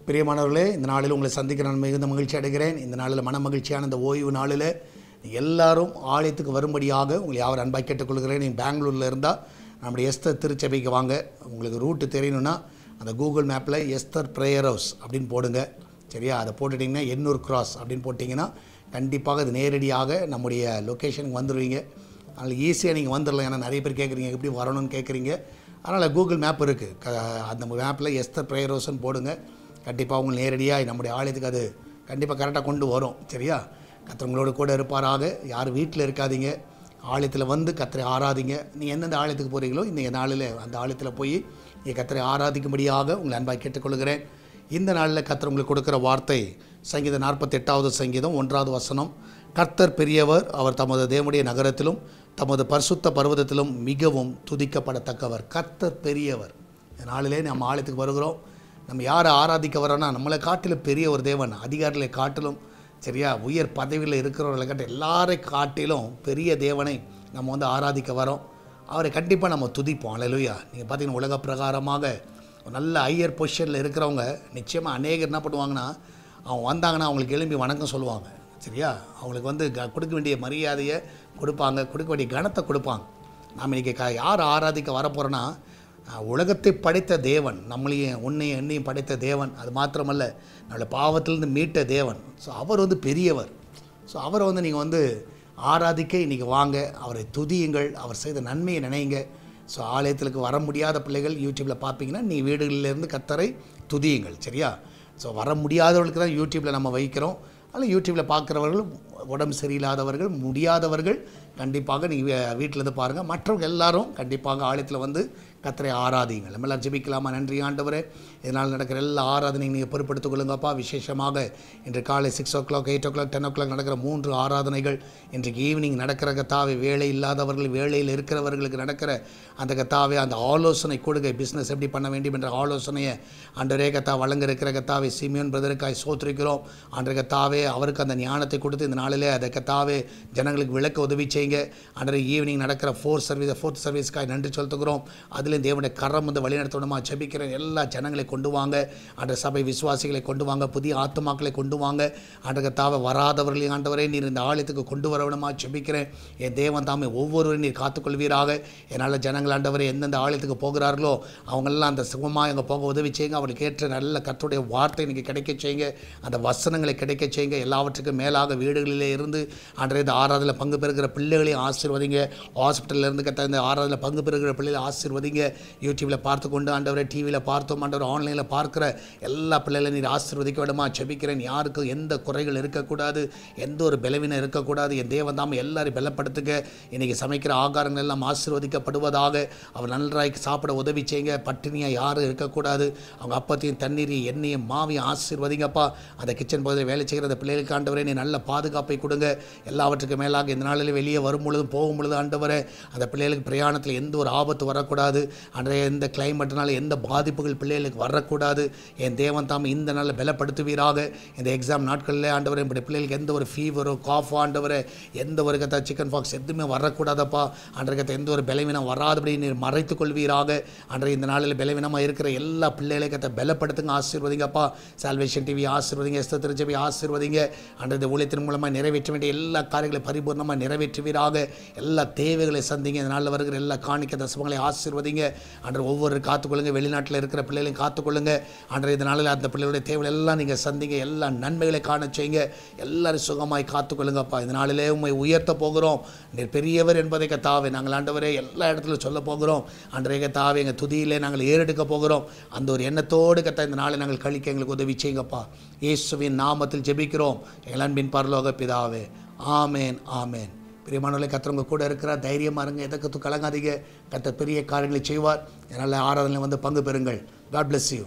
பிரியமானவர்களே, இந்த நாளில் உங்களை சந்திக்க நான் மிகுந்த மகிழ்ச்சி அடைகிறேன். இந்த நாளில் மன மகிழ்ச்சியான இந்த ஓய்வு நாளில் எல்லாரும் ஆலயத்துக்கு வரும்படியாக உங்களை யாவர் அன்பாய் கேட்டுக்கொள்கிறேன். நீங்கள் பெங்களூரில் இருந்தால் நம்முடைய எஸ்தர் திருச்சபைக்கு வாங்க. உங்களுக்கு ரூட்டு தெரியணும்னா அந்த கூகுள் மேப்பில் எஸ்தர் ப்ரேயர் ஹவுஸ் அப்படின்னு போடுங்க. சரியா? அதை போட்டுட்டிங்கன்னா எண்ணூர் கிராஸ் அப்படின்னு போட்டிங்கன்னா கண்டிப்பாக அது நேரடியாக நம்முடைய லொக்கேஷனுக்கு வந்துடுவீங்க. அதனால் ஈஸியாக நீங்கள் வந்துடலாம். ஏன்னா நிறைய பேர் கேட்குறீங்க எப்படி வரணும்னு கேட்குறீங்க. அதனால் கூகுள் மேப் இருக்குது. அந்த மேப்பில் எஸ்தர் ப்ரேயர் ஹவுஸ்ன்னு போடுங்க. கண்டிப்பாக உங்களுக்கு நேரடியாக நம்முடைய ஆலயத்துக்கு அது கண்டிப்பாக கரெக்டாக கொண்டு வரும். சரியா? கர்த்தர் கூட இருப்பாராக. யாரும் வீட்டில் இருக்காதீங்க, ஆலயத்தில் வந்து கர்த்தரை ஆராதிங்க. நீங்கள் எந்தெந்த ஆலயத்துக்கு போகிறீங்களோ இந்த நாளில் அந்த ஆலயத்தில் போய் நீங்கள் கர்த்தரை ஆராதிக்கும்படியாக உங்களை அன்பாக கேட்டுக்கொள்கிறேன். இந்த நாளில் கர்த்தர் உங்களுக்கு கொடுக்குற வார்த்தை சங்கீதம் 48வது சங்கீதம் 1வது வசனம். கர்த்தர் பெரியவர், அவர் தமது தேவனுடைய நகரத்திலும் தமது பரிசுத்த பர்வதத்திலும் மிகவும் துதிக்கப்படத்தக்கவர். கர்த்தர் பெரியவர். இந்த நாளிலே நம்ம ஆலயத்துக்கு வருகிறோம். நம்ம யாரை ஆராதிக்க வரோன்னா நம்மளை காட்டிலும் பெரிய ஒரு தேவன், அதிகாரிகளை காட்டிலும், சரியா, உயர் பதவியில் இருக்கிறவர்களை காட்டிலும் எல்லாரை காட்டிலும் பெரிய தேவனை நம்ம வந்து ஆராதிக்க வரோம். அவரை கண்டிப்பாக நம்ம துதிப்போம். அல்லேலூயா. நீங்கள் பார்த்தீங்கன்னா உலக பிரகாரமாக நல்ல ஹையர் பொசிஷனில் இருக்கிறவங்க நிச்சயமாக அநேகர் என்ன பண்ணுவாங்கன்னா, அவங்க வந்தாங்கன்னா அவங்களுக்கு எழும்பி வணக்கம் சொல்லுவாங்க. சரியா? அவங்களுக்கு வந்து கொடுக்க வேண்டிய மரியாதையை கொடுப்பாங்க, கொடுக்க வேண்டிய கனத்தை கொடுப்பாங்க. நாம் இன்றைக்கி யார் ஆராதிக்க வரப்போகிறோன்னா, உலகத்தை படைத்த தேவன், நம்மளையும் உன்னையும் என்னையும் படைத்த தேவன், அது மாத்திரமல்ல நம்மளை பாவத்திலிருந்து மீட்ட தேவன். ஸோ அவர் வந்து பெரியவர். ஸோ அவரை வந்து நீங்கள் வந்து ஆராதிக்க இன்றைக்கி வாங்க. அவரை துதியுங்கள், அவர் செய்த நன்மையை நினைங்க. ஸோ ஆலயத்திற்கு வர முடியாத பிள்ளைகள் யூடியூப்பில் பார்ப்பீங்கன்னா நீ வீடுகளிலேருந்து கர்த்தரை துதியுங்கள். சரியா? ஸோ வர முடியாதவர்களுக்கு தான் யூடியூப்பில் நம்ம வைக்கிறோம். அதில் யூடியூப்பில் பார்க்குறவர்கள், உடம்பு சரியில்லாதவர்கள், முடியாதவர்கள் கண்டிப்பாக நீங்கள் வீட்டிலேருந்து பாருங்கள். மற்றவங்க எல்லாரும் கண்டிப்பாக ஆலயத்தில் வந்து கர்த்தரை ஆராதிங்கள். நம்ம எல்லாம் ஜெபிக்கலாமா? நன்றி ஆண்டவரே, இதனால் நடக்கிற எல்லா ஆராதனையும் நீங்கள் பொறுப்படுத்திக் கொள்ளுங்கப்பா. விசேஷமாக இன்று காலை 6 o'clock, 8 o'clock, 10 o'clock நடக்கிற 3 ஆராதனைகள் இன்றைக்கு ஈவினிங் நடக்கிற கத்தாவே, வேலை இல்லாதவர்கள், வேலையில் இருக்கிறவர்களுக்கு நடக்கிற அந்த கத்தாவே அந்த ஆலோசனை கொடுங்க. பிஸ்னஸ் எப்படி பண்ண வேண்டும் என்ற ஆலோசனையை ஆண்டவரே கத்தா வழங்க இருக்கிற கத்தாவே சிமியோன் பிரதருக்காய் சோத்திரிக்கிறோம். ஆண்டவரே கத்தாவே அவருக்கு அந்த ஞானத்தை கொடுத்து இந்த நாளிலே அதை கத்தாவே ஜனங்களுக்கு விளக்க உதவி செய்யுங்க. ஆண்டவரே ஈவினிங் நடக்கிற ஃபோர்த் சர்வீஸ்க்காய் நன்றி செலுத்துகிறோம். அதில் தேவனுடைய கரம் வந்து வழிநடத்தணுமா ஜெபிக்கிறேன். எல்லா ஜனங்களை கொண்டு வாங்க. ஆண்டவர் சபை விசுவாசிகளை கொண்டு வாங்க, புதிய ஆத்துமாக்களை கொண்டு வாங்க. ஆண்டவர் தாவை வராதவர்களையும் ஆண்டவரே நீர் இந்த ஆலயத்துக்கு கொண்டு வரணுமா ஜெபிக்கிறேன். என் தேவன் தாமே ஒவ்வொருவரையும் நீர் காத்துக்கொள்வீராக. என்னால் ஜனங்கள் ஆண்டவரே எந்தெந்த ஆலயத்துக்கு போகிறார்களோ அவங்களெல்லாம் அந்த சுகமாக அங்கே போக உதவி செய்யுங்க. அவர்களுக்கு ஏற்ற நல்ல கர்த்தருடைய வார்த்தை இன்றைக்கி கிடைக்க செய்யுங்க. அந்த வசனங்களை கிடைக்க செய்யுங்க. எல்லாவற்றுக்கும் மேலாக வீடுகளிலே இருந்து ஆண்டவரே இந்த ஆராதனையில் பங்கு பெறுகிற பிள்ளைகளையும் ஆசீர்வதிங்க. ஹாஸ்பிட்டலில் இருந்து கத்த இந்த ஆராதனையில் பங்கு பெறுகிற பிள்ளைகளை ஆசீர்வதிங்க. யூடியூப்பில் பார்த்து கொண்டு ஆண்டவரை டிவியில் பார்த்தோம் ஆண்டவர் ஆன்லைனில் பார்க்குற எல்லா பிள்ளைகளையும் நீர் ஆசீர்வதிக்க வேண்டுமா ஜெபிக்கிறேன். யாருக்கும் எந்த குறைகள் இருக்கக்கூடாது, எந்த ஒரு பலவீனம் இருக்கக்கூடாது. என் தேவன் தாம் எல்லாரையும் பலப்படுத்துங்க. இன்றைக்கி சமைக்கிற ஆகாரங்கள் எல்லாம் ஆசீர்வதிக்கப்படுவதாக. அவர் நன்றாய் சாப்பிட உதவி செய்யுங்க. பட்டினியாக யாரும் இருக்கக்கூடாது. அவங்க அப்பத்தையும் தண்ணீரையும் எண்ணெயும் மாவையும் ஆசீர்வதிங்கப்பா. அந்த கிச்சன் பகுதியில் வேலை செய்கிற அந்த பிள்ளைகளுக்கு ஆண்டவரே நீ நல்ல பாதுகாப்பை கொடுங்க. எல்லாவற்றுக்கும் மேலாக இந்த நாளில் வெளியே வரும் பொழுதும் போகும் பொழுது ஆண்டவரே அந்த பிள்ளைகளுக்கு பிரயாணத்தில் எந்த ஒரு ஆபத்து வரக்கூடாது. அன்றைய எந்த கிளைமேட்னால எந்த பாதிப்புகள் பிள்ளைகளுக்கு வரக்கூடாது. என் தேவன் தாம் இந்த நாளில் பலப்படுத்துவீராக. இந்த எக்ஸாம் நாட்களில் ஆண்டவரை இப்படி பிள்ளைகளுக்கு எந்த ஒரு ஃபீவரோ காஃபோ ஆண்டவரை எந்த ஒரு கத்தா சிக்கன் பாக்ஸ் எதுவுமே வரக்கூடாதப்பா. அன்றைய கத்த எந்த ஒரு பலவீனம் வராதபடி நீர் மறைத்துக் கொள்வீராக. அன்றைய இந்த நாளில் பலவீனமாக இருக்கிற எல்லா பிள்ளைகளை கத்த பலப்படுத்துங்க, ஆசீர்வதிங்கப்பா. சால்வேஷன் டிவி ஆசீர்வதிங்க, எஸ்தர் திருச்சபை ஆசீர்வதிங்க. அன்றைய ஊழியத்தின் மூலமாக நிறைவேற்ற வேண்டிய எல்லா காரியங்களை பரிபூர்ணமாக நிறைவேற்றுவீராக. எல்லா தேவைகளை சந்திங்க. இந்த நாளில் வருகிற எல்லா காணிக்க தசமங்களை ஆசீர்வதிங்க. அன்று ஒவ்வொரு காத்துக்கொள்ளுங்க. வெளிநாட்டில் இருக்கிற பிள்ளைகளையும் காத்துக்கொள்ளுங்க. அன்றைய நாளில் அந்த பிள்ளைகளுடைய தேவைகள் எல்லாம் நீங்கள் சந்திங்க. எல்லா நன்மைகளை காண செய்யுங்க. எல்லாரும் சுகமாய் காத்துக்கொள்ளுங்கப்பா. இந்த நாளிலே உண்மை உயர்த்த போகிறோம். நீர் பெரியவர் என்பதை கத்தாவே நாங்கள் ஆண்டவரே எல்லா இடத்துலையும் சொல்ல போகிறோம். அன்றைய கத்தாவே எங்கள் துதியிலே நாங்கள் ஏறெடுக்க போகிறோம். அந்த ஒரு எண்ணத்தோடு கத்தா இந்த நாளை நாங்கள் கழிக்க எங்களுக்கு உதவி செய்யுங்கப்பா. இயேசுவின் நாமத்தில் ஜெபிக்கிறோம் எங்கள் அன்பின் பரலோக பிதாவே. ஆமேன், ஆமேன். பிரியமானவர்களே, கர்த்தர் கூட இருக்கிறார். தைரியமாக இருங்க, எதற்கு கலங்காதீங்க. கர்த்தர் பெரிய காரியங்களை செய்வார். அதனால் ஆராதனை வந்து பங்கு பெறுங்கள். God bless you.